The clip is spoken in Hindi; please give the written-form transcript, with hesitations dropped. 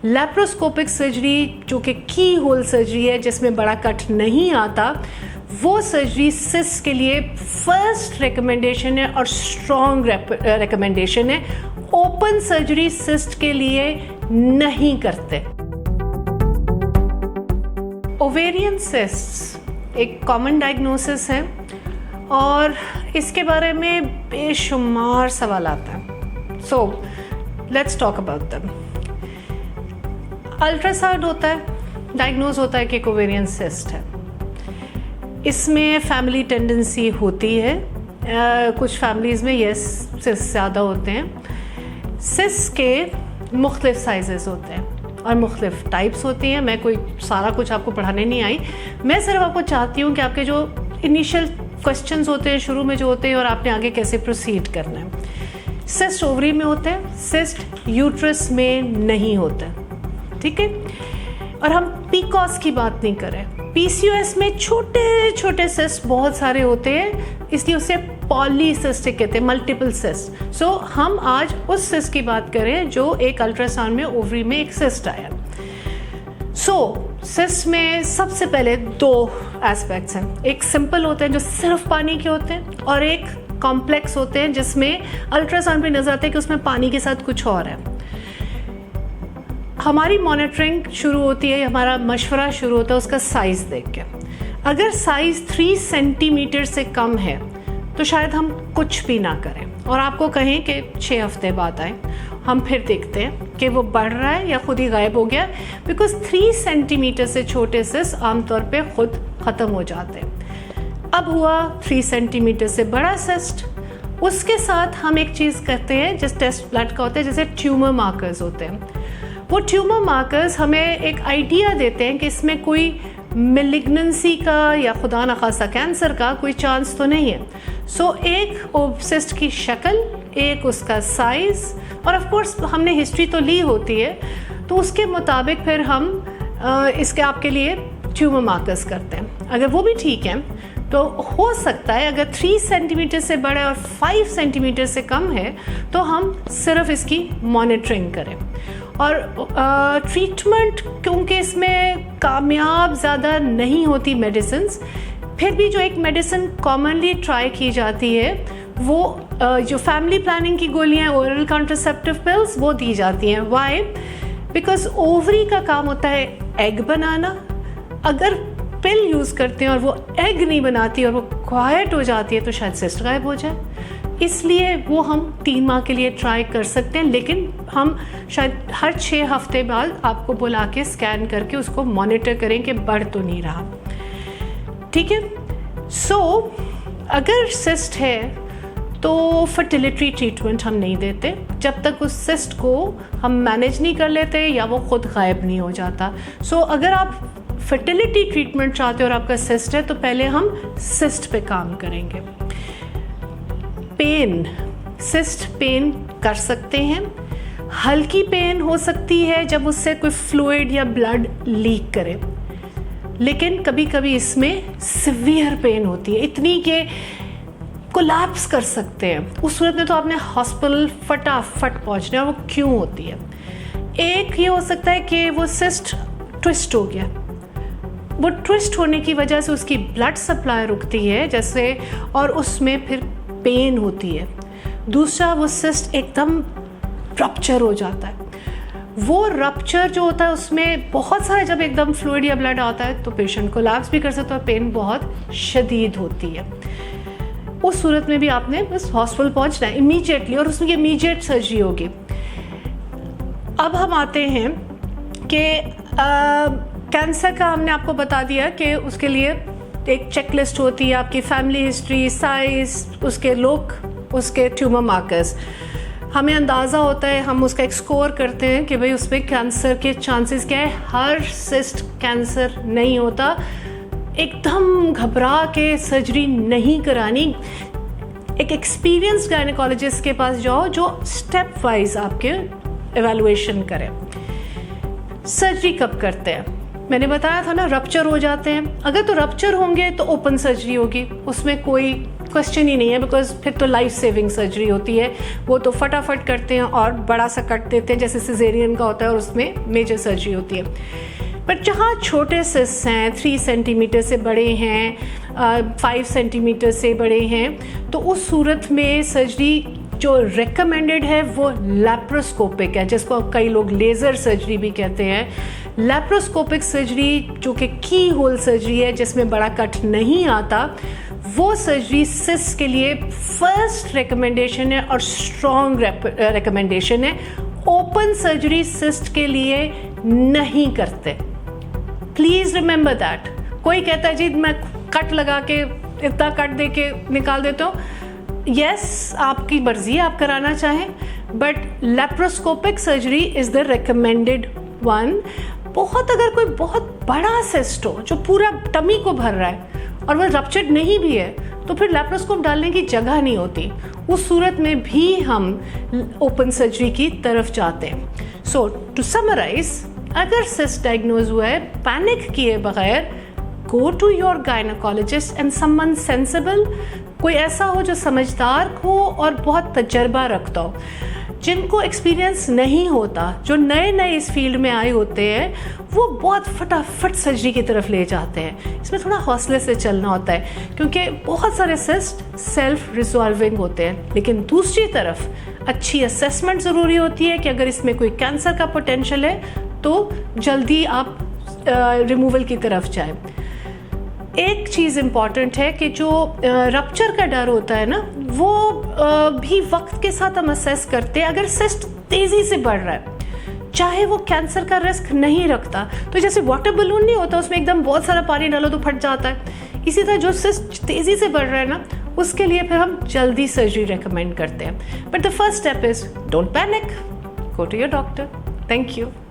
लैप्रोस्कोपिक सर्जरी जो कि की होल सर्जरी है जिसमें बड़ा कट नहीं आता, वो सर्जरी सिस्ट के लिए फर्स्ट रिकमेंडेशन है और स्ट्रॉन्ग रिकमेंडेशन है। ओपन सर्जरी सिस्ट के लिए नहीं करते। ओवेरियन सिस्ट एक कॉमन डायग्नोसिस है और इसके बारे में बेशुमार सवाल आता है। So let's talk about them. Ultrasound होता है, डायग्नोज होता है कि एक ओवेरियन सिस्ट है। इसमें फैमिली टेंडेंसी होती है, कुछ फैमिलीज़ में यस सिस्ट ज़्यादा होते हैं। सिस्ट के मुख्तलिफ साइजेस होते हैं और मुख्तलिफ टाइप्स होती हैं। मैं कोई सारा कुछ आपको पढ़ाने नहीं आई, मैं सिर्फ आपको चाहती हूँ कि आपके जो इनिशियल क्वेश्चंस होते हैं शुरू में जो होते हैं और आपने आगे कैसे प्रोसीड करना है। सिस्ट ओवरी में होते हैं, सिस्ट यूट्रस में नहीं होता, ठीक है। और हम पीकॉस की बात नहीं कर रहे। पीसीओएस में छोटे छोटे सिस्ट बहुत सारे होते हैं, इसलिए उसे पॉलीसिस्टिक कहते हैं, मल्टीपल सिस्ट। सो हम आज उस सिस्ट की बात करें जो एक अल्ट्रासाउंड में ओवरी में एक सिस्ट आया। सिस्ट में सबसे पहले दो एस्पेक्ट्स हैं, एक सिंपल होते हैं जो सिर्फ पानी के होते हैं और एक कॉम्प्लेक्स होते हैं जिसमें अल्ट्रासाउंड पे नजर आता है कि उसमें पानी के साथ कुछ और है। हमारी मॉनिटरिंग शुरू होती है, हमारा मशवरा शुरू होता है उसका साइज़ देख के। अगर साइज़ 3 सेंटीमीटर से कम है तो शायद हम कुछ भी ना करें और आपको कहें कि 6 हफ्ते बाद आए, हम फिर देखते हैं कि वो बढ़ रहा है या खुद ही गायब हो गया, बिकॉज 3 सेंटीमीटर से छोटे सिस्ट आमतौर पे खुद ख़त्म हो जाते हैं। अब हुआ 3 सेंटीमीटर से बड़ा सिस्ट, उसके साथ हम एक चीज़ करते हैं जिस टेस्ट ब्लड का होता है, जैसे ट्यूमर मार्कर्स होते हैं। वो ट्यूमर मार्कर्स हमें एक आइडिया देते हैं कि इसमें कोई मेलिग्नेंसी का या खुदा न खास्ता कैंसर का कोई चांस तो नहीं है। एक सिस्ट की शक्ल, एक उसका साइज़ और ऑफ कोर्स हमने हिस्ट्री तो ली होती है, तो उसके मुताबिक फिर हम इसके आपके लिए ट्यूमर मार्कर्स करते हैं। अगर वो भी ठीक है तो हो सकता है अगर 3 सेंटीमीटर से बड़ा और 5 सेंटीमीटर से कम है तो हम सिर्फ इसकी मॉनिटरिंग करें। और ट्रीटमेंट क्योंकि इसमें कामयाब ज़्यादा नहीं होती मेडिसिन्स, फिर भी जो एक मेडिसिन कॉमनली ट्राई की जाती है वो जो फैमिली प्लानिंग की गोलियां, ओरल कॉन्ट्रासेप्टिव पिल्स, वो दी जाती हैं। वाई? बिकॉज ओवरी का काम होता है एग बनाना। अगर पिल यूज़ करते हैं और वो एग नहीं बनाती और वो क्वाइट हो जाती है तो शायद सिस्ट गायब हो जाए, इसलिए वो हम 3 माह के लिए ट्राई कर सकते हैं, लेकिन हम शायद हर 6 हफ्ते बाद आपको बुला के स्कैन करके उसको मॉनिटर करें कि बढ़ तो नहीं रहा, ठीक है। अगर सिस्ट है तो फर्टिलिटी ट्रीटमेंट हम नहीं देते जब तक उस सिस्ट को हम मैनेज नहीं कर लेते या वो खुद गायब नहीं हो जाता। अगर आप फर्टिलिटी ट्रीटमेंट चाहते हो और आपका सिस्ट है तो पहले हम सिस्ट पे काम करेंगे। पेन, सिस्ट पेन कर सकते हैं। हल्की पेन हो सकती है जब उससे कोई फ्लूइड या ब्लड लीक करे, लेकिन कभी कभी इसमें सिवियर पेन होती है, इतनी कि कोलैप्स कर सकते हैं। उस सूरत में तो आपने हॉस्पिटल फटाफट पहुंचना है। और वो क्यों होती है? एक ये हो सकता है कि वो सिस्ट ट्विस्ट हो गया, वो ट्विस्ट होने की वजह से उसकी ब्लड सप्लाई रुकती है जैसे, और उसमें फिर पेन होती है। दूसरा, वो सिस्ट एकदम रप्चर हो जाता है। वो रप्चर जो होता है उसमें बहुत सारा जब एकदम फ्लूइड या ब्लड आता है तो पेशेंट कोलैप्स भी कर सकता है और पेन बहुत शदीद होती है। उस सूरत में भी आपने बस हॉस्पिटल पहुंचना है इमीडिएटली और उसमें इमीडिएट सर्जरी होगी। अब हम आते हैं कि कैंसर का हमने आपको बता दिया कि उसके लिए एक चेकलिस्ट होती है, आपकी फैमिली हिस्ट्री, साइज, उसके लुक, उसके ट्यूमर मार्कर्स, हमें अंदाज़ा होता है, हम उसका एक स्कोर करते हैं कि भाई उसमें कैंसर के चांसेस क्या है। हर सिस्ट कैंसर नहीं होता, एकदम घबरा के सर्जरी नहीं करानी। एक एक्सपीरियंस्ड गायनेकोलॉजिस्ट के पास जाओ जो स्टेप वाइज आपके एवेलुएशन करे। सर्जरी कब करते हैं? मैंने बताया था ना, रप्चर हो जाते हैं। अगर तो रप्चर होंगे तो ओपन सर्जरी होगी, उसमें कोई क्वेश्चन ही नहीं है, बिकॉज फिर तो लाइफ सेविंग सर्जरी होती है, वो तो फटाफट करते हैं और बड़ा सा कट देते हैं जैसे सिजेरियन का होता है, और उसमें मेजर सर्जरी होती है। बट जहाँ छोटे सिस्ट हैं, 3 सेंटीमीटर से बड़े हैं, 5 सेंटीमीटर से बड़े हैं, तो उस सूरत में सर्जरी जो रेकमेंडेड है वो लैप्रोस्कोपिक है, जिसको कई लोग लेज़र सर्जरी भी कहते हैं। लैप्रोस्कोपिक सर्जरी जो कि की होल सर्जरी है, जिसमें बड़ा कट नहीं आता, वो सर्जरी सिस्ट के लिए फर्स्ट रिकमेंडेशन है और स्ट्रॉन्ग रिकमेंडेशन है। ओपन सर्जरी सिस्ट के लिए नहीं करते, प्लीज़ रिमेंबर दैट। कोई कहता है जी मैं कट लगा के इतना कट दे के निकाल देता हूँ, यस आपकी मर्जी है, आप कराना चाहें, but laparoscopic surgery is the recommended one. बहुत अगर कोई बहुत बड़ा सिस्ट हो जो पूरा टमी को भर रहा है और वह रप्चर्ड नहीं भी है, तो फिर लैप्रोस्कोप डालने की जगह नहीं होती, उस सूरत में भी हम ओपन सर्जरी की तरफ जाते हैं। सो टू समराइज, अगर सिस्ट डायग्नोज हुआ है, पैनिक किए बगैर go to your gynaecologist and someone sensible, कोई ऐसा हो जो समझदार हो और बहुत तजर्बा रखता हो। जिनको एक्सपीरियंस नहीं होता, जो नए नए इस फील्ड में आए होते हैं, वो बहुत फटाफट सर्जरी की तरफ ले जाते हैं। इसमें थोड़ा हौसले से चलना होता है, क्योंकि बहुत सारे सिस्ट सेल्फ रिजॉल्विंग होते हैं। लेकिन दूसरी तरफ अच्छी असेसमेंट ज़रूरी होती है कि अगर इसमें कोई कैंसर का पोटेंशियल है तो जल्दी आप रिमूवल की तरफ जाएं। एक चीज़ इम्पॉर्टेंट है कि जो रप्चर का डर होता है ना, वो भी वक्त के साथ हम असेस करते हैं। अगर सिस्ट तेज़ी से बढ़ रहा है, चाहे वो कैंसर का रिस्क नहीं रखता, तो जैसे वाटर बलून नहीं होता, उसमें एकदम बहुत सारा पानी डालो तो फट जाता है, इसी तरह जो सिस्ट तेज़ी से बढ़ रहा है ना, उसके लिए फिर हम जल्दी सर्जरी रेकमेंड करते हैं। But the first step is don't panic, go to your doctor. Thank you.